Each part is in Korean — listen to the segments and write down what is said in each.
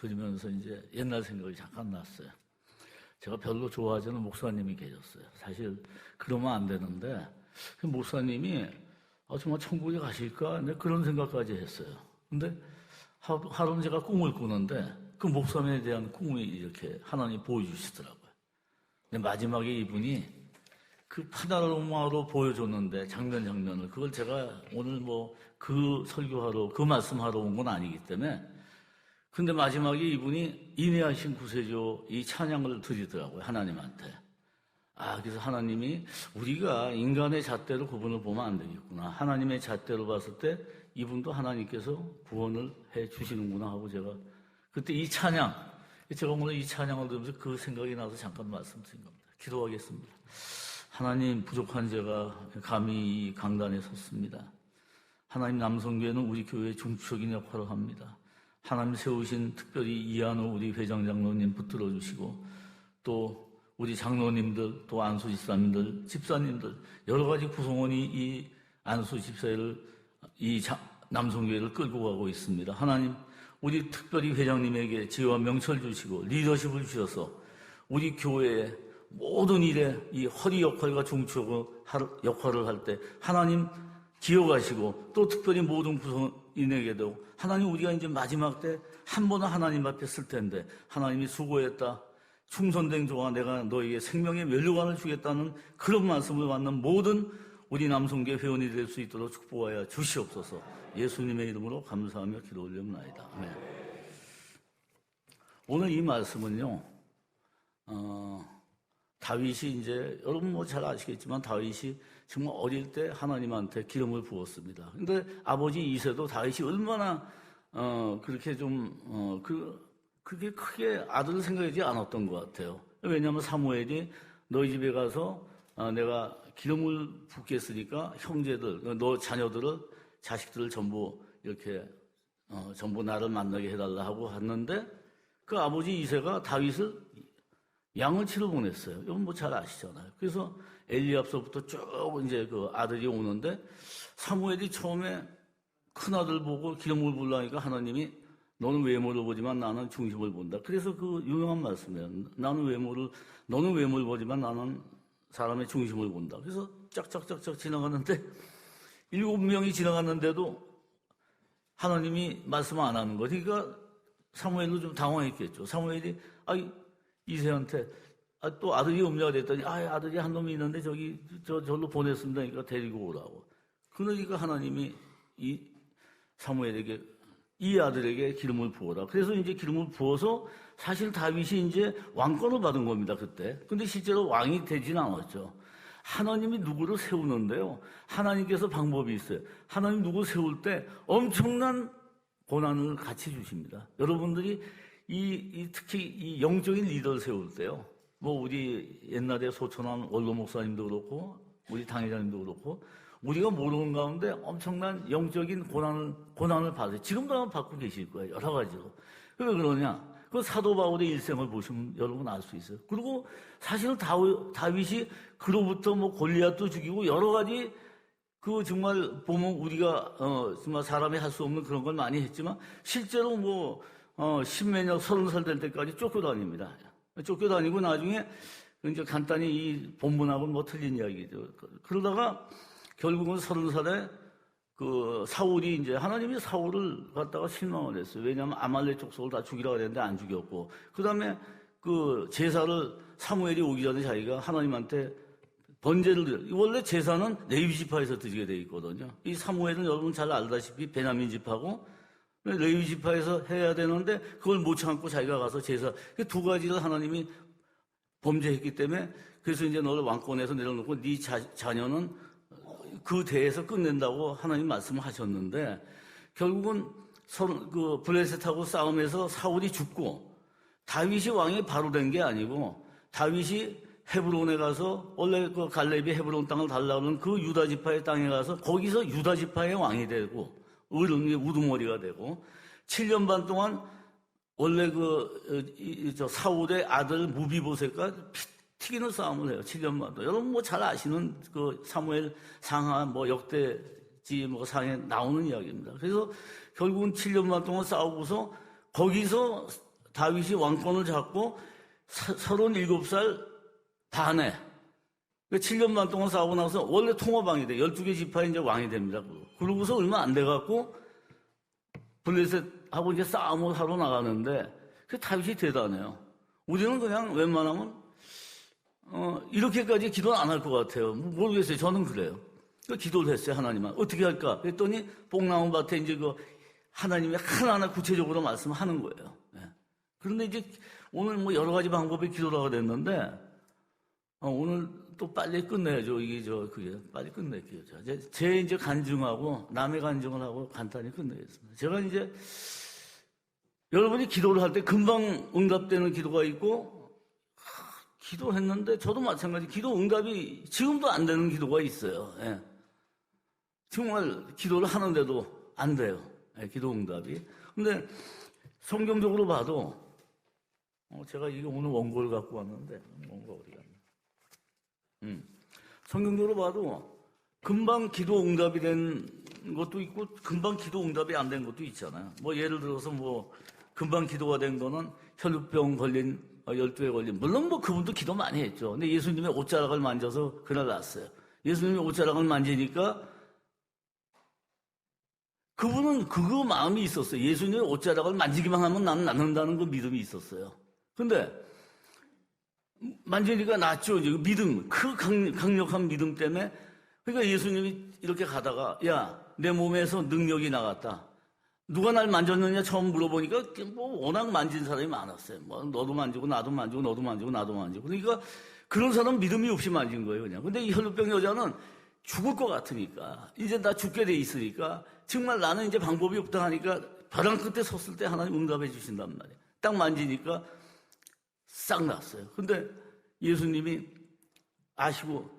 들으면서 이제 옛날 생각이 잠깐 났어요. 제가 별로 좋아하지 않는 목사님이 계셨어요. 사실 그러면 안 되는데 그 목사님이 정말 천국에 가실까? 그런 생각까지 했어요. 근데 하루는 제가 꿈을 꾸는데 그 목사님에 대한 꿈이 이렇게 하나님 보여주시더라고요. 근데 마지막에 이분이 그 파노라마로 보여줬는데 장면을 그걸 제가 오늘 뭐 그 설교하러 그 말씀하러 온 건 아니기 때문에 근데 마지막에 이분이 인내하신 구세주 이 찬양을 드리더라고요. 하나님한테. 그래서 하나님이 우리가 인간의 잣대로 그분을 보면 안 되겠구나. 하나님의 잣대로 봤을 때 이분도 하나님께서 구원을 해 주시는구나 하고 제가 그때 이 찬양, 제가 오늘 이 찬양을 들으면서 그 생각이 나서 잠깐 말씀드린 겁니다. 기도하겠습니다. 하나님, 부족한 제가 감히 이 강단에 섰습니다. 하나님, 남성교회는 우리 교회의 중추적인 역할을 합니다. 하나님 세우신 특별히 이한우 우리 회장 장로님 붙들어 주시고 또 우리 장로님들 또 안수 집사님들 집사님들 여러 가지 구성원이 이 안수 집사를 이 남성교회를 끌고 가고 있습니다. 하나님 우리 특별히 회장님에게 지혜와 명철 주시고 리더십을 주셔서 우리 교회의 모든 일에 이 허리 역할과 중추 역할을 할 때 하나님 기억하시고 또 특별히 모든 구성인에게도 하나님 우리가 이제 마지막 때 한 번은 하나님 앞에 쓸 텐데 하나님이 수고했다. 충성된 종아 내가 너에게 생명의 면류관을 주겠다는 그런 말씀을 받는 모든 우리 남성계 회원이 될 수 있도록 축복하여 주시옵소서. 예수님의 이름으로 감사하며 기도 올려옵나이다. 아멘. 오늘 이 말씀은요. 다윗이 이제 여러분 뭐 잘 아시겠지만 다윗이 정말 어릴 때 하나님한테 기름을 부었습니다. 근데 아버지 이새도 다윗이 얼마나 그렇게 좀 그게 크게 아들을 생각하지 않았던 것 같아요. 왜냐하면 사무엘이 너희 집에 가서 내가 기름을 붓겠으니까 형제들, 너 자녀들을 자식들을 전부 이렇게 전부 나를 만나게 해달라 하고 했는데 그 아버지 이새가 다윗을 양을 치러 보냈어요. 이건 뭐 잘 아시잖아요. 그래서 엘리압서부터 쭉 이제 그 아들이 오는데 사무엘이 처음에 큰 아들 보고 기름을 부으려니까 하나님이 너는 외모를 보지만 나는 중심을 본다. 그래서 그 유명한 말씀이에요. 너는 외모를 보지만 나는 사람의 중심을 본다. 그래서 짝짝짝짝 지나갔는데 7명이 지나갔는데도 하나님이 말씀 안 하는 거. 그러니까 사무엘도 좀 당황했겠죠. 사무엘이 이새한테 또 아들이 없냐고 그랬더니 아들이 한 놈이 있는데 저로 보냈습니다. 그러니까 데리고 오라고. 그러니까 하나님이 이 사무엘에게 이 아들에게 기름을 부어라. 그래서 이제 기름을 부어서 사실 다윗이 이제 왕권을 받은 겁니다, 그때. 근데 실제로 왕이 되진 않았죠. 하나님이 누구를 세우는데요. 하나님께서 방법이 있어요. 하나님 누구 세울 때 엄청난 고난을 같이 주십니다. 여러분들이 특히 이 영적인 리더를 세울 때요. 뭐 우리 옛날에 소천한 원로 목사님도 그렇고 우리 당회장님도 그렇고 우리가 모르는 가운데 엄청난 영적인 고난을 받아요. 지금도 받고 계실 거예요. 여러 가지로. 왜 그러냐? 그 사도 바울의 일생을 보시면 여러분 알 수 있어요. 그리고 사실은 다윗이 그로부터 뭐 골리앗도 죽이고 여러 가지 그 정말 보면 우리가 정말 사람이 할 수 없는 그런 걸 많이 했지만 실제로 뭐 십몇 년, 30살 될 때까지 쫓겨다닙니다. 쫓겨다니고 나중에 이제 간단히 이 본문하고는 뭐 틀린 이야기죠. 그러다가 결국은 30살에 그 사울이 이제 하나님이 사울을 갖다가 실망을 했어요. 왜냐하면 아말렉 족속을 다 죽이라고 했는데 안 죽였고, 그 다음에 그 제사를 사무엘이 오기 전에 자기가 하나님한테 번제를 드려. 원래 제사는 레위 지파에서 드리게 돼 있거든요. 이 사무엘은 여러분 잘 알다시피 베냐민 지파고 레위 지파에서 해야 되는데 그걸 못 참고 자기가 가서 제사 그 두 가지를 하나님이 범죄했기 때문에 그래서 이제 너를 왕권에서 내려놓고 네 자녀는 그 대에서 끝낸다고 하나님 말씀을 하셨는데 결국은 그 블레셋하고 싸움에서 사울이 죽고 다윗이 왕이 바로 된 게 아니고 다윗이 헤브론에 가서 원래 그 갈렙이 헤브론 땅을 달라는 그 유다 지파의 땅에 가서 거기서 유다 지파의 왕이 되고 의름이 우두머리가 되고 7년 반 동안 원래 저 사울의 아들 무비보셋과 피 튀기는 싸움을 해요. 7년 만도. 여러분 뭐 잘 아시는 그 사무엘 상하 뭐 역대지 뭐 상에 나오는 이야기입니다. 그래서 결국은 7년 만 동안 싸우고서 거기서 다윗이 왕권을 잡고 37살 반에 7년 반 동안 싸우고 나서 원래 통화방이 돼. 12개 지파에 이제 왕이 됩니다. 그러고서 얼마 안 돼갖고 블레셋하고 이제 싸움을 하러 나가는데 그 다윗이 대단해요. 우리는 그냥 웬만하면 이렇게까지 기도는 안 할 것 같아요. 모르겠어요. 저는 그래요. 기도를 했어요. 하나님은 어떻게 할까? 그랬더니 뽕나무 밭에 이제 그 하나님이 하나하나 구체적으로 말씀하는 거예요. 네. 그런데 이제 오늘 뭐 여러 가지 방법의 기도라고 됐는데 오늘 또 빨리 끝내야죠. 그게 빨리 끝낼게요. 제 이제 간증하고 남의 간증을 하고 간단히 끝내겠습니다. 제가 이제 여러분이 기도를 할 때 금방 응답되는 기도가 있고 기도했는데 저도 마찬가지 기도 응답이 지금도 안 되는 기도가 있어요. 예. 정말 기도를 하는데도 안 돼요. 예, 기도 응답이. 근데 성경적으로 봐도 제가 이게 오늘 원고를 갖고 왔는데 원고 어디 갔나? 성경적으로 봐도 금방 기도 응답이 된 것도 있고 금방 기도 응답이 안 된 것도 있잖아요. 뭐 예를 들어서 뭐 금방 기도가 된 거는 혈루병 걸린 12회 걸린 물론 뭐 그분도 기도 많이 했죠. 근데 예수님의 옷자락을 만져서 그날 났어요. 예수님의 옷자락을 만지니까 그분은 그거 마음이 있었어요. 예수님의 옷자락을 만지기만 하면 나는 낫는다는 그 믿음이 있었어요. 근데 만지니까 낫죠. 믿음, 그 강력한 믿음 때문에. 그러니까 예수님이 이렇게 가다가 야, 내 몸에서 능력이 나갔다. 누가 날 만졌느냐 처음 물어보니까 뭐 워낙 만진 사람이 많았어요. 뭐 너도 만지고 나도 만지고 너도 만지고 나도 만지고. 그러니까 그런 사람 믿음이 없이 만진 거예요, 그냥. 근데 이 혈루병 여자는 죽을 것 같으니까 이제 나 죽게 돼 있으니까 정말 나는 이제 방법이 없다 하니까 벼랑 끝에 섰을 때 하나님 응답해 주신단 말이에요. 딱 만지니까 싹 났어요. 근데 예수님이 아시고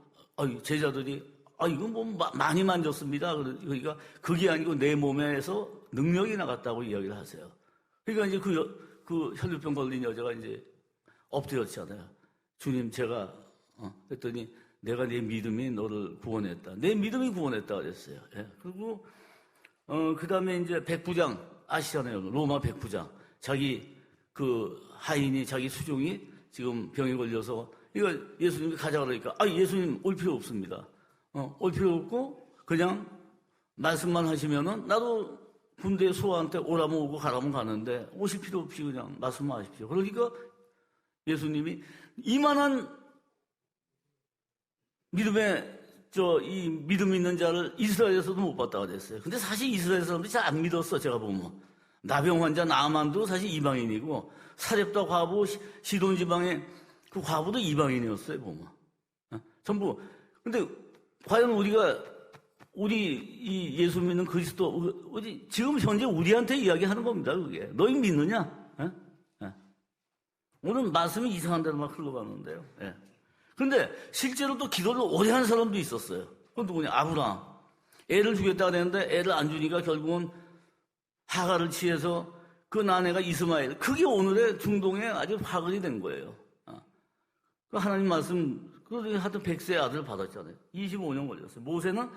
제자들이 이건 뭐 많이 만졌습니다. 그러니까 그게 아니고 내 몸에서 능력이 나갔다고 이야기를 하세요. 그러니까 이제 그 혈루병 걸린 여자가 이제 엎드렸잖아요. 주님 제가 그랬더니 내가 내 믿음이 너를 구원했다. 내 믿음이 구원했다 그랬어요. 예. 그리고 그 다음에 이제 백부장 아시잖아요. 로마 백부장. 자기 그 하인이 자기 수종이 지금 병에 걸려서 이거 예수님이 가자 그러니까 예수님 올 필요 없습니다. 올 필요 없고 그냥 말씀만 하시면은 나도 군대 소아한테 오라면 오고 가라면 가는데 오실 필요 없이 그냥 말씀만 하십시오. 그러니까 예수님이 이만한 이 믿음 있는 자를 이스라엘에서도 못 봤다고 그랬어요. 근데 사실 이스라엘 사람들이 잘 안 믿었어, 제가 보면. 나병 환자 나아만도 사실 이방인이고, 사렙다 과부, 시돈 지방의 그 과부도 이방인이었어요, 보면. 전부. 근데 과연 우리 이 예수 믿는 그리스도, 지금 현재 우리한테 이야기하는 겁니다, 그게. 너희 믿느냐? 오늘 말씀이 이상한 데로 막 흘러가는데요. 예. 근데 실제로 또 기도를 오래 한 사람도 있었어요. 그건 누구냐? 아브라함. 애를 주겠다고 했는데 애를 안 주니까 결국은 하갈을 취해서 그 난애가 이스마엘. 그게 오늘의 중동에 아주 화근이 된 거예요. 그 하나님 말씀, 하여튼 100세의 아들을 받았잖아요. 25년 걸렸어요. 모세는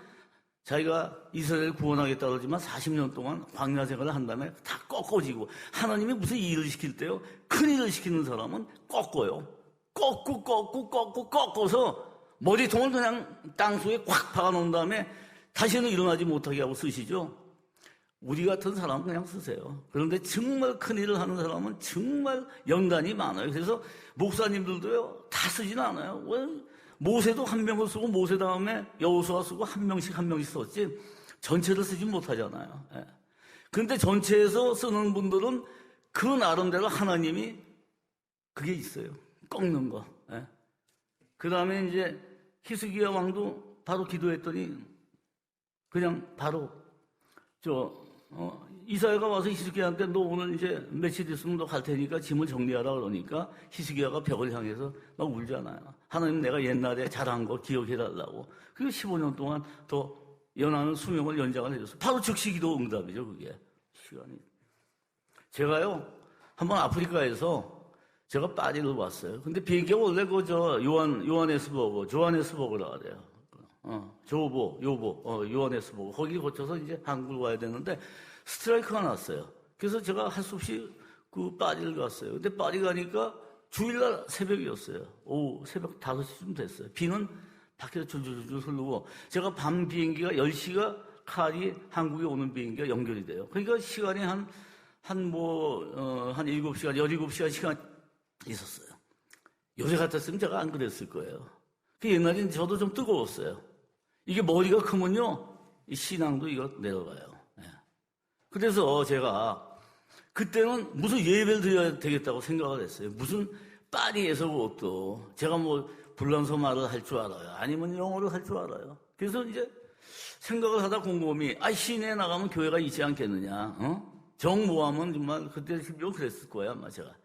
자기가 이스라엘을 구원하겠다 그러지만 40년 동안 광야 생활을 한 다음에 다 꺾어지고 하나님이 무슨 일을 시킬 때요? 큰 일을 시키는 사람은 꺾어요. 꺾어서 머리통을 그냥 땅속에 꽉 박아놓은 다음에 다시는 일어나지 못하게 하고 쓰시죠. 우리 같은 사람은 그냥 쓰세요. 그런데 정말 큰 일을 하는 사람은 정말 연단이 많아요. 그래서 목사님들도요 다 쓰지는 않아요. 왜? 모세도 한 명을 쓰고 모세 다음에 여호수아 쓰고 한 명씩 썼지 전체를 쓰지 못하잖아요. 예. 그런데 전체에서 쓰는 분들은 그 나름대로 하나님이 그게 있어요. 꺾는 거. 예. 그 다음에 이제 히스기야 왕도 바로 기도했더니 그냥 바로 이사야가 와서 히스기야한테 너 오늘 이제 며칠 있으면 너 갈 테니까 짐을 정리하라 그러니까 히스기야가 벽을 향해서 막 울잖아요. 하나님 내가 옛날에 잘한 거 기억해달라고. 그리고 15년 동안 더 연하는 수명을 연장을 해줬어요. 바로 즉시 기도 응답이죠, 그게. 시간이. 제가요, 한번 아프리카에서 제가 파리를 왔어요. 근데 비행기가 원래 요하네스버그라 그래요. 요하네스버그. 거기 거쳐서 이제 한국을 와야 되는데 스트라이크가 났어요. 그래서 제가 할 수 없이 그 파리를 갔어요. 근데 파리 가니까 주일날 새벽이었어요. 오후 새벽 5시쯤 됐어요. 비는 밖에서 줄줄줄 흐르고, 제가 밤 비행기가 10시가 칼이 한국에 오는 비행기가 연결이 돼요. 그러니까 시간이 한 7시간, 17시간 시간 있었어요. 요새 같았으면 제가 안 그랬을 거예요. 그 옛날엔 저도 좀 뜨거웠어요. 이게 머리가 크면요, 이 신앙도 이거 내려가요. 그래서 제가 그때는 무슨 예배를 드려야 되겠다고 생각을 했어요. 무슨 파리에서 그것도 제가 뭐 불란서 말을 할 줄 알아요. 아니면 영어를 할 줄 알아요. 그래서 이제 생각을 하다 곰곰이 시내에 나가면 교회가 있지 않겠느냐. 정모하면 정말 그때 심지어 그랬을 거야 아마 제가.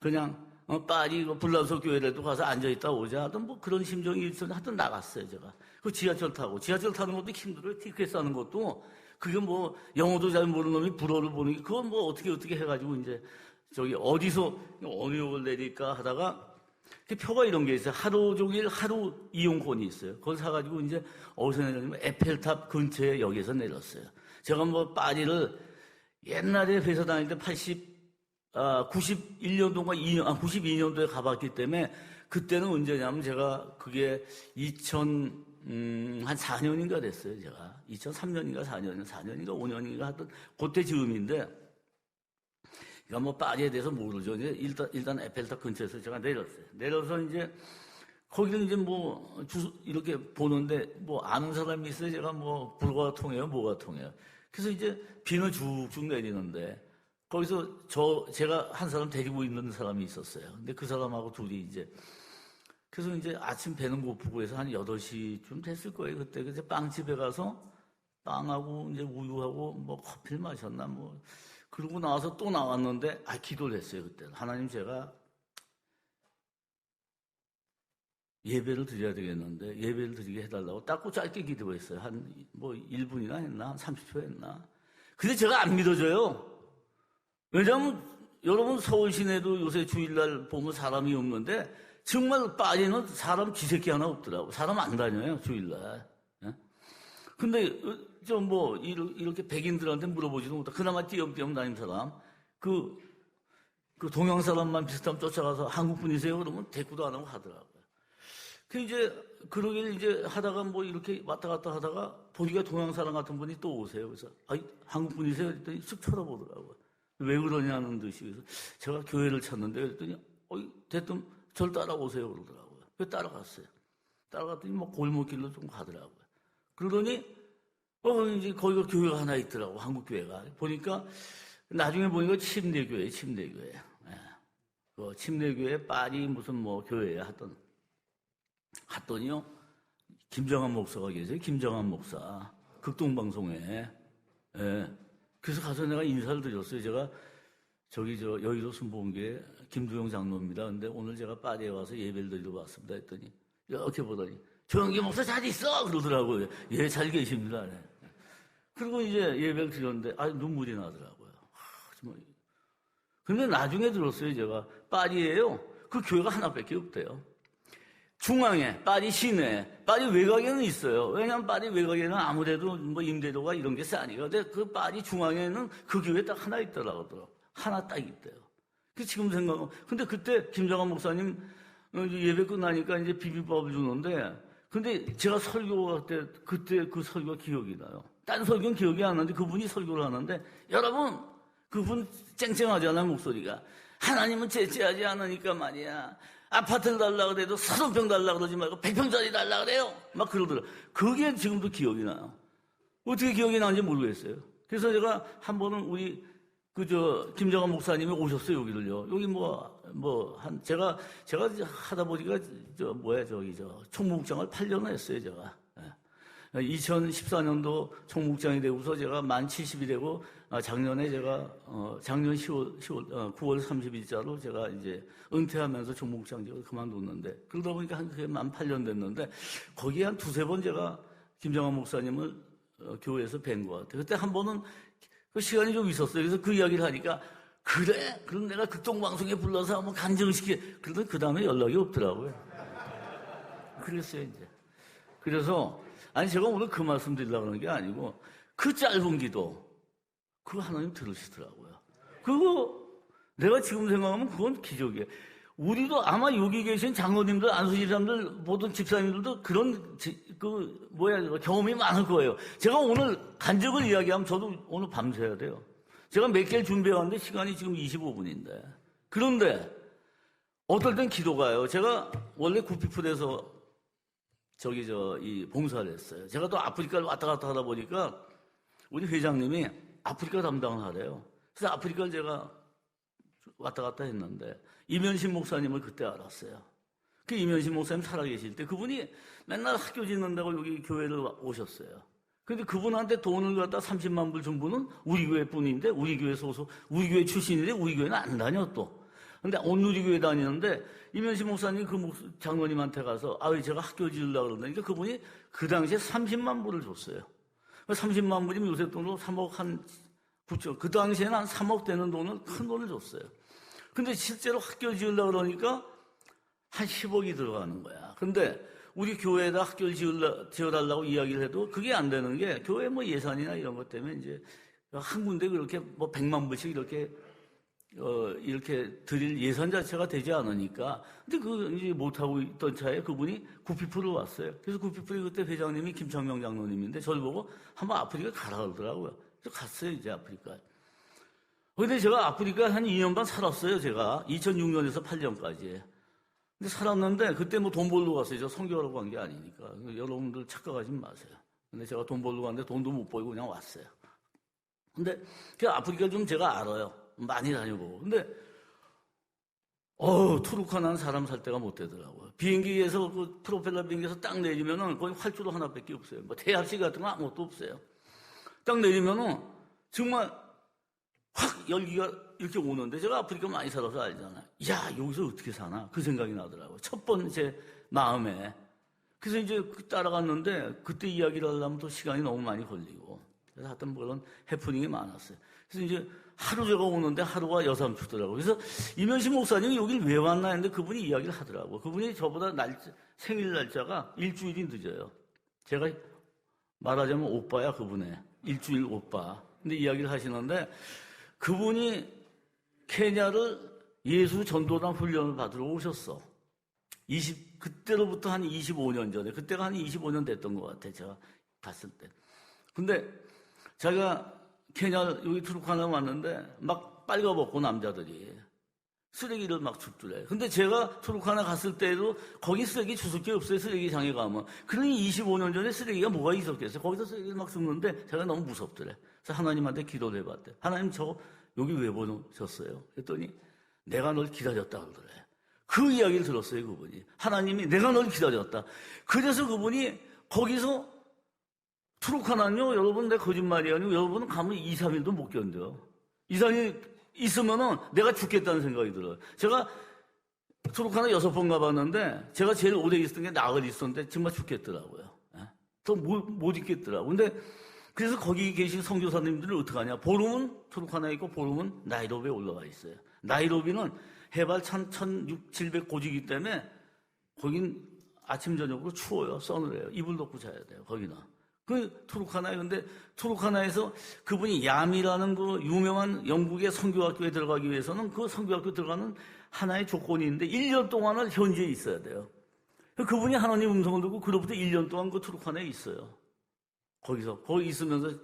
그냥 파리 불란서 교회라도 가서 앉아있다 오자 하던 뭐 그런 심정이 있었는데 하여튼 나갔어요 제가. 그 지하철 타는 것도 힘들어요. 티켓 사는 것도. 그게 뭐 영어도 잘 모르는 놈이 불어를 보는 게 그건 뭐 어떻게 해가지고 이제 저기 어디서 어느 역을 내릴까 하다가 그 표가 이런 게 있어요. 하루 종일 하루 이용권이 있어요. 그걸 사가지고 이제 어디서 내렸냐면 에펠탑 근처에 역에서 내렸어요. 제가 뭐 파리를 옛날에 회사 다닐 때 91년도인가 92년도에 가봤기 때문에 그때는 언제냐면 제가 그게 한 4년인가 됐어요, 제가. 2003년인가 4년인가 5년인가 하여튼 그때 즈음인데, 그러니까 뭐 파리에 대해서 모르죠. 이제 일단 에펠탑 근처에서 제가 내렸어요. 내려서 이제 거기는 이제 뭐 이렇게 보는데 뭐 아는 사람이 있어요. 제가 뭐 불어가 통해요, 뭐가 통해요. 그래서 이제 비는 쭉쭉 내리는데 거기서 제가 한 사람 데리고 있는 사람이 있었어요. 근데 그 사람하고 둘이 이제 그래서 이제 아침 배는 고프고 해서 한 8시쯤 됐을 거예요. 그때. 그래서 빵집에 가서 빵하고 이제 우유하고 뭐 커피를 마셨나 뭐. 그러고 나와서 또 나왔는데, 기도를 했어요, 그때. 하나님 제가 예배를 드려야 되겠는데, 예배를 드리게 해달라고 딱 짧게 기도했어요. 한 1분이나 했나? 한 30초 했나? 근데 제가 안 믿어져요. 왜냐면 여러분 서울 시내도 요새 주일날 보면 사람이 없는데, 정말 파리는 사람 쥐새끼 하나 없더라고. 사람 안 다녀요, 주일날. 근데, 이렇게 백인들한테 물어보지도 못하고, 그나마 띄엄띄엄 다닌 사람, 그 동양 사람만 비슷하면 쫓아가서 한국 분이세요? 그러면 대꾸도 안 하고 하더라고요. 그러길 이제 하다가 이렇게 왔다 갔다 하다가, 보니까 동양 사람 같은 분이 또 오세요. 그래서, 한국 분이세요? 그랬더니 쓱 쳐다보더라고요. 왜 그러냐는 듯이. 그래서 제가 교회를 찾는데, 그랬더니, 대뜸 절 따라오세요. 그러더라고요. 그래서 따라갔어요. 따라갔더니 골목길로 좀 가더라고요. 그러더니, 이제 거기가 교회가 하나 있더라고, 한국 교회가. 나중에 보니까 침례교회. 그 침례교회 파리 무슨 교회에 갔더니요, 김정한 목사가 계세요. 김정한 목사. 극동방송에. 그래서 가서 내가 인사를 드렸어요. 제가 여의도 순복음교회 김두영 장로입니다. 근데 오늘 제가 파리에 와서 예배를 드리러 왔습니다. 했더니, 이렇게 보더니, 조영기 목사 잘 있어! 그러더라고요. 예, 잘 계십니다. 네. 그리고 이제 예배를 드렸는데, 눈물이 나더라고요. 정말. 근데 나중에 들었어요, 제가. 파리에요. 그 교회가 하나밖에 없대요. 중앙에, 파리 시내, 파리 외곽에는 있어요. 왜냐면 파리 외곽에는 아무래도 임대료가 이런 게 싸니까. 근데 그 파리 중앙에는 그 교회 딱 하나 있더라고요. 하나 딱 있대요. 지금 생각하면. 근데 그때 김정한 목사님 예배 끝나니까 이제 비빔밥을 주는데, 근데 제가 설교할 때, 그때 그 설교가 기억이 나요. 딴 설교는 기억이 안 나는데 그분이 설교를 하는데, 여러분, 그분 쨍쨍하잖아요, 목소리가. 하나님은 제재하지 않으니까 말이야. 아파트를 달라고 그래도 30평 달라고 그러지 말고 100평짜리 달라고 그래요. 막 그러더라고요. 그게 지금도 기억이 나요. 어떻게 기억이 나는지 모르겠어요. 그래서 제가 한 번은 우리 김정한 목사님이 오셨어요, 여기를요. 여기 제가 하다 보니까, 총무국장을 8년을 했어요, 제가. 2014년도 총무국장이 되고서 제가 만 70이 되고, 작년에 제가, 작년 9월 30일자로 제가 이제 은퇴하면서 총무국장직을 그만뒀는데, 그러다 보니까 그게 만 8년 됐는데, 거기에 한 2-3번 제가 김정한 목사님을 교회에서 뵌 것 같아요. 그때 한 번은 그 시간이 좀 있었어요. 그래서 그 이야기를 하니까, 그래? 그럼 내가 극동방송에 불러서 한번 간증시켜. 그러더니 그 다음에 연락이 없더라고요. 그랬어요, 이제. 그래서, 제가 오늘 그 말씀 드리려고 하는 게 아니고, 그 짧은 기도, 그거 하나님 들으시더라고요. 그거, 내가 지금 생각하면 그건 기적이에요. 우리도 아마 여기 계신 장로님들, 안수집사님들, 모든 집사님들도 그런 경험이 많을 거예요. 제가 오늘 간증을 이야기하면 저도 오늘 밤새야 돼요. 제가 몇 개를 준비해왔는데 시간이 지금 25분인데. 그런데 어떨 땐 기도가요. 제가 원래 구피풀에서 이 봉사를 했어요. 제가 또 아프리카를 왔다 갔다 하다 보니까 우리 회장님이 아프리카 담당을 하래요. 그래서 아프리카를 제가 왔다 갔다 했는데 이면신 목사님을 그때 알았어요. 그 이면신 목사님 살아계실 때 그분이 맨날 학교 짓는다고 여기 교회를 오셨어요. 근데 그분한테 돈을 갖다 30만 불 준 분은 우리 교회 뿐인데, 우리 교회 소속, 우리 교회 출신인데 우리 교회는 안 다녀 또. 근데 온누리 교회 다니는데 이면신 목사님 그 장로님한테 가서 제가 학교 지으려고 그러니까 그분이 그 당시에 30만 불을 줬어요. 30만 불이면 요새 돈으로 3억 그 당시에는 한 3억 되는 돈을, 큰 돈을 줬어요. 근데 실제로 학교 지으려고 그러니까 한 10억이 들어가는 거야. 근데 우리 교회에다 학교를 지어달라고 이야기를 해도 그게 안 되는 게, 교회 뭐 예산이나 이런 것 때문에 이제 한 군데 그렇게 뭐 100만 불씩 이렇게 드릴 예산 자체가 되지 않으니까. 근데 이제 못하고 있던 차에 그분이 구피풀을 왔어요. 그래서 구피풀이 그때 회장님이 김창명 장로님인데 저를 보고 한번 아프리카 가라 그러더라고요. 그래서 갔어요, 이제 아프리카. 근데 제가 아프리카 한 2년 반 살았어요, 제가. 2006년에서 8년까지. 근데 살았는데 그때 뭐 돈 벌러 갔어요. 저 선교하러 간 게 아니니까. 여러분들 착각하지 마세요. 근데 제가 돈 벌러 갔는데 돈도 못 벌고 그냥 왔어요. 근데 그 아프리카 좀 제가 알아요. 많이 다녀보고. 근데 투르카나는 사람 살 데가 못 되더라고요. 비행기에서 그 프로펠러 비행기에서 딱 내리면은 거의 활주로 하나밖에 없어요. 뭐 대합식 같은 건 아무것도 없어요. 딱 내리면은 정말 확 열기가 이렇게 오는데, 제가 아프리카 많이 살아서 알잖아요. 야, 여기서 어떻게 사나? 그 생각이 나더라고요. 첫 번째 마음에. 그래서 이제 따라갔는데 그때 이야기를 하려면 또 시간이 너무 많이 걸리고. 그래서 하여튼 그런 해프닝이 많았어요. 그래서 이제 하루 제가 오는데 하루가 여삼추더라고요. 그래서 이면식 목사님이 여길 왜 왔나 했는데 그분이 이야기를 하더라고요. 그분이 저보다 생일 날짜가 일주일이 늦어요. 제가 말하자면 오빠야, 그분의. 일주일 오빠. 근데 이야기를 하시는데 그분이 케냐를 예수 전도단 훈련을 받으러 오셨어. 그때로부터 한 25년 전에. 그때가 한 25년 됐던 것 같아, 제가 봤을 때. 근데 제가 케냐 여기 투르카나 왔는데 막 빨가벗고 남자들이 쓰레기를 막 줍더래. 근데 제가 투르카나 갔을 때도 거기 쓰레기 주술 게 없어요, 쓰레기장에 가면. 그러니 25년 전에 쓰레기가 뭐가 있었겠어요. 거기서 쓰레기를 막 줍는데 제가 너무 무섭더래. 그래서 하나님한테 기도를 해봤대. 하나님, 저 여기 왜 보내셨어요? 그랬더니 내가 널 기다렸다 그러더래. 그 이야기를 들었어요, 그분이. 하나님이 내가 널 기다렸다. 그래서 그분이 거기서 투르카나는요, 여러분, 내 거짓말이 아니고 여러분은 가면 2, 3일도 못 견뎌요. 2, 3일 있으면은 내가 죽겠다는 생각이 들어요. 제가 투르카나 6번 가봤는데 제가 제일 오래 있었던 게 나흘 있었는데 정말 죽겠더라고요. 더 못 있겠더라고요. 근데 그래서 거기 계신 선교사님들은 어떻게 하냐. 보름은 투르카나에 있고 보름은 나이로비에 올라가 있어요. 나이로비는 해발 1600 고지기 때문에 거긴 아침 저녁으로 추워요. 서늘해요. 이불 덮고 자야 돼요, 거기는. 그 투르카나에. 근데 투르카나에서 그분이 얌이라는 그 유명한 영국의 선교학교에 들어가기 위해서는 그 선교학교 들어가는 하나의 조건이 있는데 1년 동안을 현지에 있어야 돼요. 그분이 하나님 음성을 듣고 그로부터 1년 동안 그 투르카나에 있어요. 거기 있으면서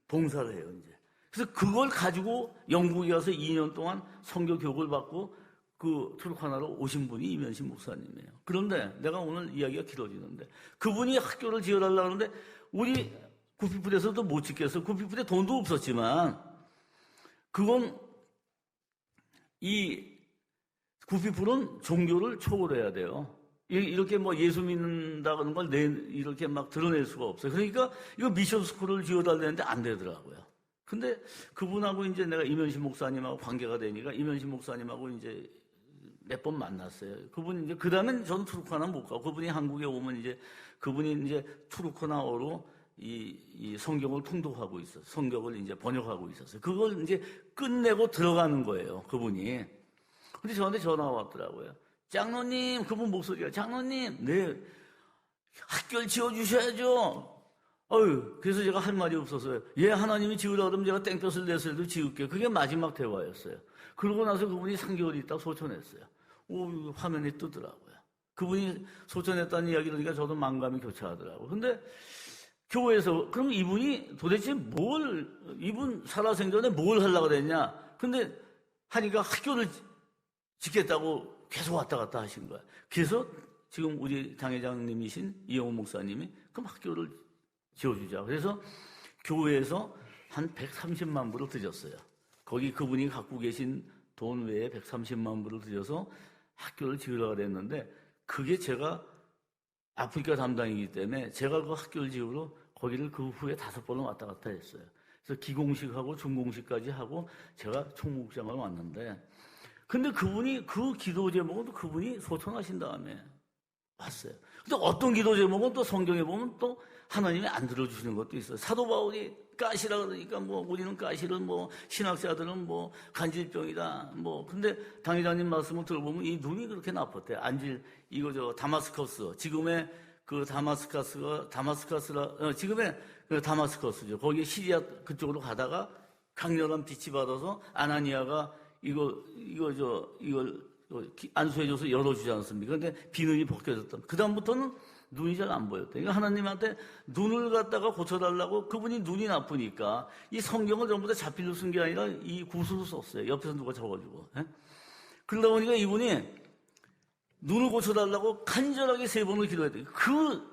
봉사를 해요, 이제. 그래서 그걸 가지고 영국에 가서 2년 동안 선교 교육을 받고 그 투르카나로 오신 분이 이면식 목사님이에요. 그런데 내가 오늘 이야기가 길어지는데 그분이 학교를 지어달라고 하는데 우리 구피풀에서도 못 짓겠어. 구피풀에 돈도 없었지만 그건 이 구피풀은 종교를 초월해야 돼요. 이렇게 뭐 예수 믿는다는 걸 이렇게 막 드러낼 수가 없어요. 그러니까 이거 미션 스쿨을 지어달라는데 안 되더라고요. 근데 그분하고 이제 내가 이면식 목사님하고 관계가 되니까 이면식 목사님하고 이제 몇 번 만났어요. 그분이 이제, 그 다음엔 저는 투르카나 못 가고, 그분이 한국에 오면 그분이 이제 투르카나어로 이 성경을 통독하고 있었어요. 성경을 이제 번역하고 있었어요. 그걸 이제 끝내고 들어가는 거예요, 그분이. 근데 저한테 전화가 왔더라고요. 장로님, 그분 목소리가, 장로님, 네, 학교를 지어주셔야죠. 그래서 제가 할 말이 없었어요. 예, 하나님이 지으라 그러면 제가 땡볕을 내서라도 지을게요. 그게 마지막 대화였어요. 그러고 나서 그분이 3개월 있다가 소천했어요. 화면에 뜨더라고요. 그분이 소천했다는 이야기를 하니까 저도 만감이 교차하더라고요. 근데 교회에서, 그럼 이분이 도대체 이분 살아생전에 뭘 하려고 그랬냐? 근데 하니까 학교를 짓겠다고 계속 왔다 갔다 하신 거야. 그래서 지금 우리 당회장님이신 이영호 목사님이 그럼 학교를 지어주자. 그래서 교회에서 한 130만 불을 드렸어요. 거기 그분이 갖고 계신 돈 외에 130만 불을 들여서 학교를 지으려고 그랬는데, 그게 제가 아프리카 담당이기 때문에 제가 그 학교를 지으러 거기를 그 후에 5번을 왔다 갔다 했어요. 그래서 기공식하고 중공식까지 하고 제가 총무국장을 왔는데, 근데 그분이 그 기도 제목은 또 그분이 소천하신 다음에 왔어요. 근데 어떤 기도 제목은 또 성경에 보면 또 하나님이 안 들어주시는 것도 있어요. 사도 바울이 가시라 그러니까 우리는 가시를 신학자들은 간질병이다 근데 당회장님 말씀을 들어보면 이 눈이 그렇게 나빴대. 다마스커스, 지금의 그 지금의 그 다마스커스죠. 거기 시리아 그쪽으로 가다가 강렬한 빛이 받아서 아나니아가 이걸 안수해줘서 열어주지 않습니까? 근데 비눈이 벗겨졌다. 그다음부터는 눈이 잘 안 보였대. 그러니까 하나님한테 눈을 갖다가 고쳐달라고, 그분이 눈이 나쁘니까 이 성경을 전부 다 자필로 쓴 게 아니라 이 구수로 썼어요. 옆에서 누가 적어주고. 그러다 보니까 이분이 눈을 고쳐달라고 간절하게 3번을 기도했대요. 그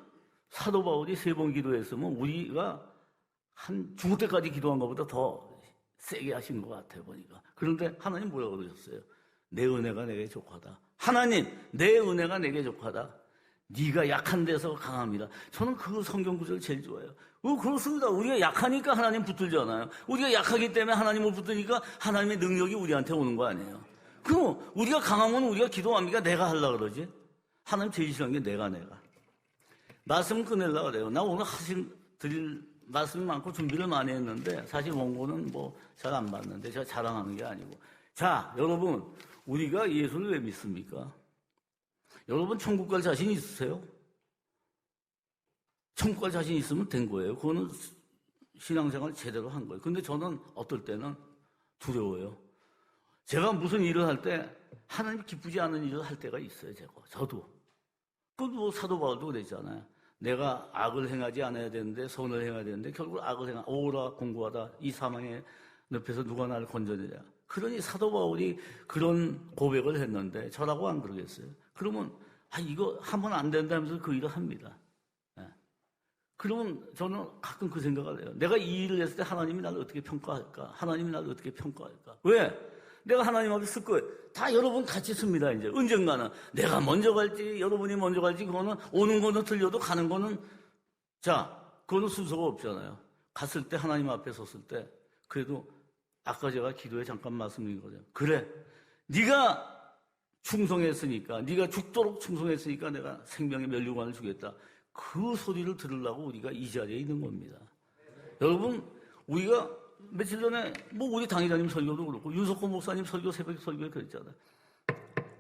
사도 바울이 3번 기도했으면 우리가 한 죽을 때까지 기도한 것보다 더 세게 하신 것 같아요, 보니까. 그런데 하나님 뭐라고 그러셨어요? 내 은혜가 내게 족하다. 하나님, 내 은혜가 내게 족하다. 네가 약한 데서 강합니다. 저는 그 성경 구절을 제일 좋아해요. 그렇습니다. 우리가 약하니까 하나님 붙들잖아요. 우리가 약하기 때문에 하나님을 붙드니까 하나님의 능력이 우리한테 오는 거 아니에요. 그럼 우리가 강하면 우리가 기도합니까? 내가 하려고 그러지? 하나님 제일 싫어하는 게 내가. 말씀 끝내려고 그래요. 나 오늘 드릴 말씀이 많고 준비를 많이 했는데 사실 원고는 잘 안 봤는데 제가 자랑하는 게 아니고. 자, 여러분, 우리가 예수를 왜 믿습니까? 여러분 천국 갈 자신 있으세요? 천국 갈 자신 있으면 된 거예요. 그거는 신앙생활 제대로 한 거예요. 근데 저는 어떨 때는 두려워요. 제가 무슨 일을 할 때 하나님 기쁘지 않은 일을 할 때가 있어요. 저도. 사도 바울도 그랬잖아요. 내가 악을 행하지 않아야 되는데 선을 행해야 되는데 결국 악을 오라 공고하다 이 사망의 늪에서 누가 나를 건져내냐. 그러니 사도 바울이 그런 고백을 했는데 저라고 안 그러겠어요? 그러면 이거 하면 안 된다면서 그 일을 합니다. 그러면 저는 가끔 그 생각을 해요. 내가 이 일을 했을 때 하나님이 나를 어떻게 평가할까? 하나님이 나를 어떻게 평가할까? 왜? 내가 하나님 앞에 쓸 거예요. 다 여러분 같이 씁니다. 이제 언젠가는 내가 먼저 갈지 여러분이 먼저 갈지 그거는 오는 거는 틀려도 가는 거는 그거는 순서가 없잖아요. 갔을 때 하나님 앞에 섰을 때 그래도 아까 제가 기도에 잠깐 말씀드린 거죠. 그래, 네가 충성했으니까, 네가 죽도록 충성했으니까 내가 생명의 면류관을 주겠다. 그 소리를 들으려고 우리가 이 자리에 있는 겁니다. 여러분, 우리가 며칠 전에 우리 당회장님 설교도 그렇고 윤석호 목사님 설교 새벽 설교에 그랬잖아요.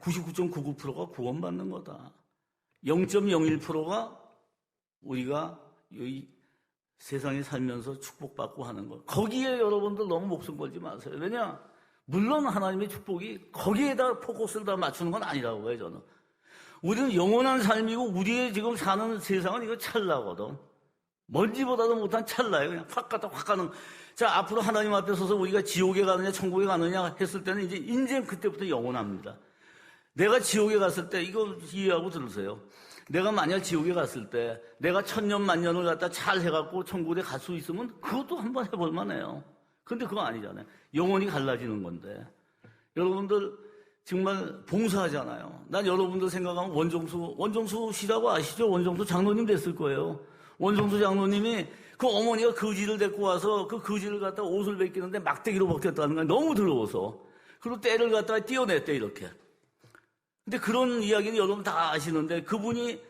99.99%가 구원받는 거다. 0.01%가 우리가 이 세상에 살면서 축복받고 하는 것. 거기에 여러분들 너무 목숨 걸지 마세요. 왜냐? 물론 하나님의 축복이 거기에다 포커스를 다 맞추는 건 아니라고 해요, 저는. 우리는 영원한 삶이고 우리의 지금 사는 세상은 이거 찰나거든. 먼지보다도 못한 찰나예요. 그냥 확 갔다 확 가는. 자, 앞으로 하나님 앞에 서서 우리가 지옥에 가느냐 천국에 가느냐 했을 때는 이제 인생 그때부터 영원합니다. 내가 지옥에 갔을 때 이거 이해하고 들으세요. 내가 만약 지옥에 갔을 때 내가 천년 만년을 갖다 잘 해갖고 천국에 갈 수 있으면 그것도 한번 해볼 만해요. 근데 그거 아니잖아요. 영원히 갈라지는 건데. 여러분들 정말 봉사하잖아요. 난 여러분들 생각하면 원정수 씨라고 아시죠? 원정수 장로님 됐을 거예요. 원정수 장로님이 그 어머니가 거지를 데리고 와서 그 거지를 갖다 옷을 벗기는데 막대기로 벗겼다는 거야. 너무 더러워서. 그리고 때를 갖다가 띄어냈대, 이렇게. 근데 그런 이야기는 여러분 다 아시는데 그분이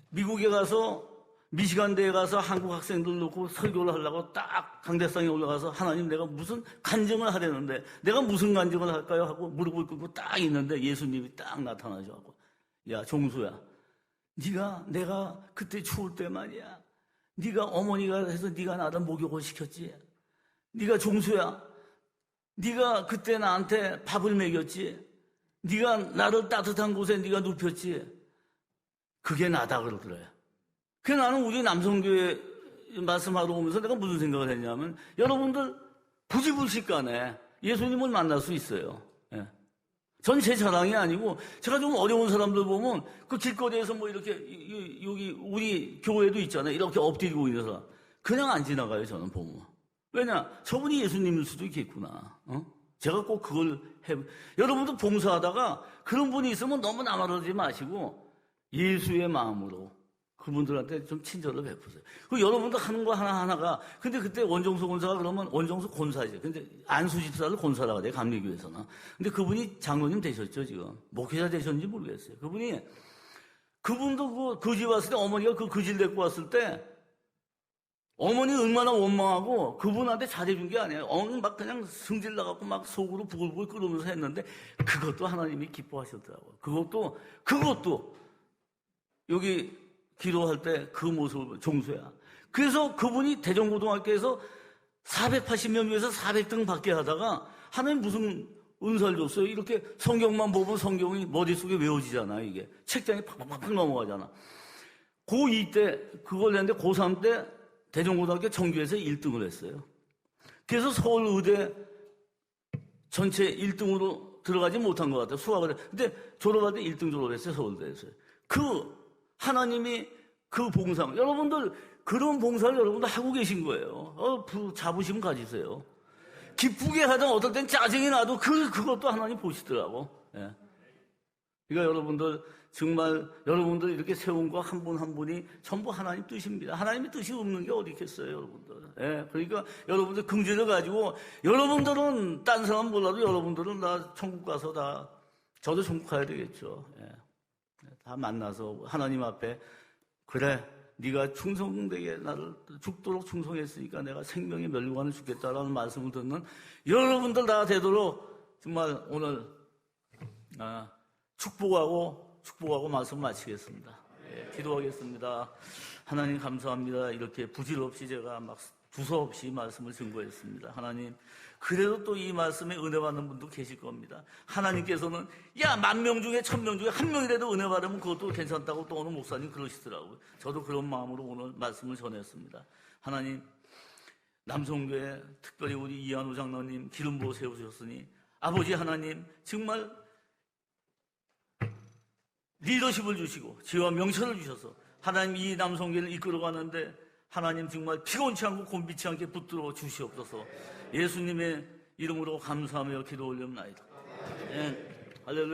미국에 가서 미시간대에 가서 한국 학생들 놓고 설교를 하려고 딱 강대상에 올라가서 하나님 내가 무슨 간증을 하려는데 내가 무슨 간증을 할까요? 하고 무릎을 꿇고 딱 있는데 예수님이 딱 나타나셔서 야 종수야, 네가 내가 그때 추울 때 말이야 네가 어머니가 해서 네가 나를 목욕을 시켰지. 네가 종수야. 네가 그때 나한테 밥을 먹였지. 네가 나를 따뜻한 곳에 네가 눕혔지. 그게 나다 그러더래요. 그래서 나는 우리 남성교회 말씀하러 오면서 내가 무슨 생각을 했냐면, 여러분들 부지불식간에 예수님을 만날 수 있어요. 예. 전 제 자랑이 아니고, 제가 좀 어려운 사람들 보면 그 길거리에서 뭐 이렇게 여기 우리 교회도 있잖아요. 이렇게 엎드리고 있는 사람 그냥 안 지나가요. 저는 보면. 왜냐? 저분이 예수님일 수도 있겠구나. 제가 꼭 그걸 여러분도 봉사하다가 그런 분이 있으면 너무 나만하지 마시고 예수의 마음으로 그분들한테 좀 친절을 베푸세요. 그 여러분들 하는 거 하나하나가, 근데 그때 원정수 권사가 그러면 원정수 권사이죠. 근데 안수집사를 권사라고 해요, 감리교에서는. 근데 그분이 장로님 되셨죠, 지금. 목회자 되셨는지 모르겠어요. 그분도 그 집 왔을 때, 어머니가 그 집 데리고 왔을 때, 어머니 얼마나 원망하고 그분한테 잘해준 게 아니에요. 어머니 막 그냥 승질 나갖고 막 속으로 부글부글 끓으면서 했는데, 그것도 하나님이 기뻐하셨더라고요. 그것도 여기 기도할 때 그 모습을 종수야. 그래서 그분이 대전고등학교에서 480명 중에서 400등 받게 하다가 하나님 무슨 은사를 줬어요. 이렇게 성경만 보면 성경이 머릿속에 외워지잖아. 이게 책장에 팍팍팍 넘어가잖아. 고2 때 그걸 했는데 고3 때 대전고등학교 정규에서 1등을 했어요. 그래서 서울의대 전체 1등으로 들어가지 못한 것 같아요. 수학을. 근데 졸업할 때 1등 졸업했어요. 서울대에서. 하나님이 그 봉사, 여러분들 그런 봉사를 여러분들 하고 계신 거예요. 자부심 가지세요. 기쁘게 하던 어떨 땐 짜증이 나도 그것도 하나님 보시더라고. 예. 그러니까 여러분들 정말 여러분들 이렇게 세운 거 한 분 한 분이 전부 하나님 뜻입니다. 하나님의 뜻이 없는 게 어디 있겠어요, 여러분들. 예. 그러니까 여러분들 긍지를 가지고, 여러분들은 딴 사람 몰라도 여러분들은 다 천국 가서 저도 천국 가야 되겠죠. 예. 다 만나서 하나님 앞에, 그래, 네가 충성되게 나를 죽도록 충성했으니까 내가 생명의 멸류관을 주겠다라는 말씀을 듣는 여러분들 다 되도록 정말 오늘 축복하고 말씀 마치겠습니다. 예, 기도하겠습니다. 하나님 감사합니다. 이렇게 부질없이 제가 막 두서없이 말씀을 증거했습니다. 하나님, 그래도 또 이 말씀에 은혜 받는 분도 계실 겁니다. 하나님께서는 10,000명 중에 1,000명 중에 한 명이라도 은혜 받으면 그것도 괜찮다고 또 오늘 목사님 그러시더라고요. 저도 그런 마음으로 오늘 말씀을 전했습니다. 하나님, 남성교회 특별히 우리 이한우 장로님 기름 부어 세우셨으니 아버지 하나님 정말 리더십을 주시고 지혜와 명철을 주셔서 하나님 이 남성교회를 이끌어가는데 하나님 정말 피곤치 않고 곤비치 않게 붙들어 주시옵소서. 예수님의 이름으로 감사하며 기도 올려옵나이다. 예. 할렐루야.